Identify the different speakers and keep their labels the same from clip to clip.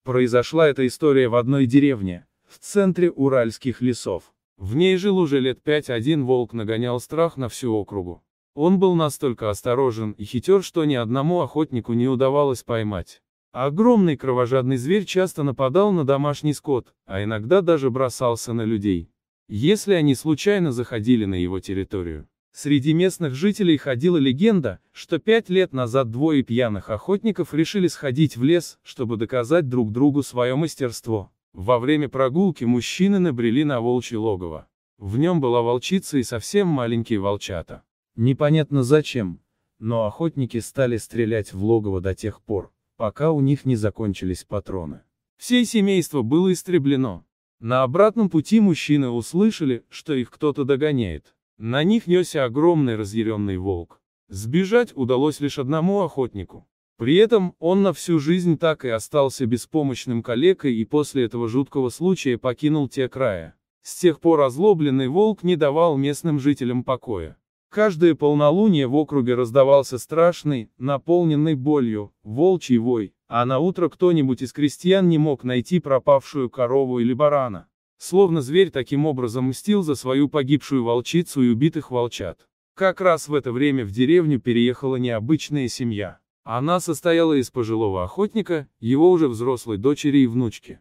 Speaker 1: Произошла эта история в одной деревне, в центре Уральских лесов. В ней жил уже лет 5 один волк, нагонял страх на всю округу. Он был настолько осторожен и хитер, что ни одному охотнику не удавалось поймать. Огромный кровожадный зверь часто нападал на домашний скот, а иногда даже бросался на людей, если они случайно заходили на его территорию. Среди местных жителей ходила легенда, что 5 лет назад двое пьяных охотников решили сходить в лес, чтобы доказать друг другу свое мастерство. Во время прогулки мужчины набрели на волчье логово. В нем была волчица и совсем маленькие волчата. Непонятно зачем, но охотники стали стрелять в логово до тех пор, пока у них не закончились патроны. Все семейство было истреблено. На обратном пути мужчины услышали, что их кто-то догоняет. На них несся огромный разъяренный волк. Сбежать удалось лишь одному охотнику. При этом он на всю жизнь так и остался беспомощным калекой и после этого жуткого случая покинул те края. С тех пор озлобленный волк не давал местным жителям покоя. Каждое полнолуние в округе раздавался страшный, наполненный болью, волчий вой, а на утро кто-нибудь из крестьян не мог найти пропавшую корову или барана. Словно зверь таким образом мстил за свою погибшую волчицу и убитых волчат. Как раз в это время в деревню переехала необычная семья. Она состояла из пожилого охотника, его уже взрослой дочери и внучки.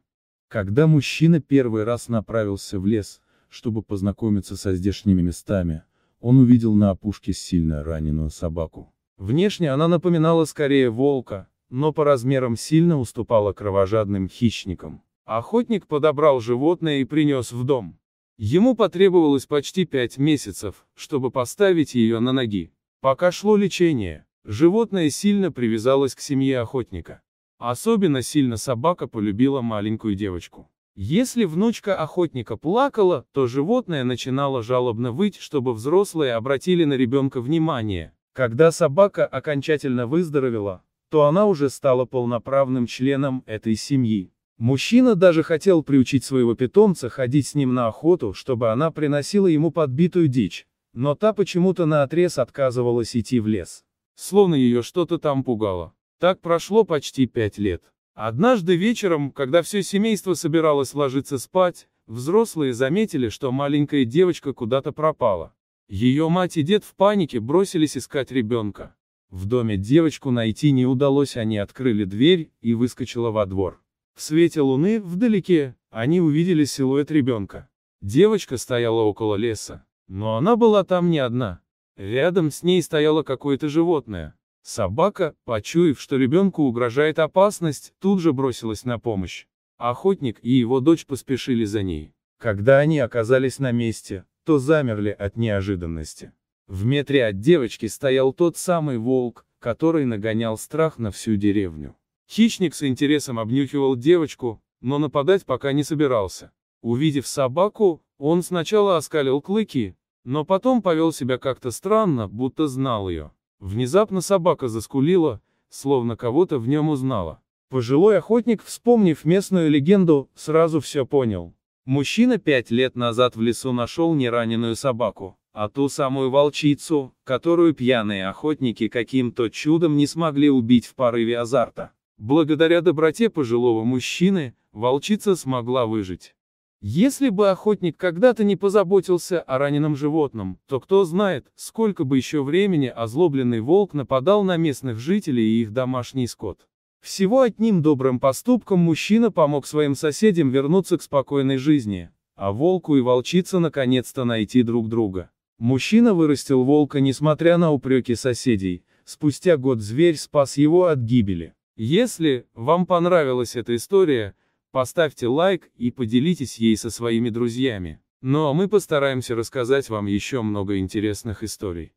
Speaker 1: Когда мужчина первый раз направился в лес, чтобы познакомиться со здешними местами, он увидел на опушке сильно раненую собаку. Внешне она напоминала скорее волка, но по размерам сильно уступала кровожадным хищникам. Охотник подобрал животное и принес в дом. Ему потребовалось почти 5 месяцев, чтобы поставить ее на ноги. Пока шло лечение, животное сильно привязалось к семье охотника. Особенно сильно собака полюбила маленькую девочку. Если внучка охотника плакала, то животное начинало жалобно выть, чтобы взрослые обратили на ребенка внимание. Когда собака окончательно выздоровела, то она уже стала полноправным членом этой семьи. Мужчина даже хотел приучить своего питомца ходить с ним на охоту, чтобы она приносила ему подбитую дичь, но та почему-то наотрез отказывалась идти в лес. Словно ее что-то там пугало. Так прошло почти 5 лет. Однажды вечером, когда все семейство собиралось ложиться спать, взрослые заметили, что маленькая девочка куда-то пропала. Ее мать и дед в панике бросились искать ребенка. В доме девочку найти не удалось, они открыли дверь и выскочила во двор. В свете луны, вдалеке, они увидели силуэт ребенка. Девочка стояла около леса, но она была там не одна. Рядом с ней стояло какое-то животное. Собака, почуяв, что ребенку угрожает опасность, тут же бросилась на помощь. Охотник и его дочь поспешили за ней. Когда они оказались на месте, то замерли от неожиданности. В метре от девочки стоял тот самый волк, который нагонял страх на всю деревню. Хищник с интересом обнюхивал девочку, но нападать пока не собирался. Увидев собаку, он сначала оскалил клыки, но потом повел себя как-то странно, будто знал ее. Внезапно собака заскулила, словно кого-то в нем узнала. Пожилой охотник, вспомнив местную легенду, сразу все понял. Мужчина 5 лет назад в лесу нашел не раненую собаку, а ту самую волчицу, которую пьяные охотники каким-то чудом не смогли убить в порыве азарта. Благодаря доброте пожилого мужчины, волчица смогла выжить. Если бы охотник когда-то не позаботился о раненом животном, то кто знает, сколько бы еще времени озлобленный волк нападал на местных жителей и их домашний скот. Всего одним добрым поступком мужчина помог своим соседям вернуться к спокойной жизни, а волку и волчице наконец-то найти друг друга. Мужчина вырастил волка несмотря на упреки соседей, спустя год зверь спас его от гибели. Если вам понравилась эта история, поставьте лайк и поделитесь ей со своими друзьями. Ну а мы постараемся рассказать вам еще много интересных историй.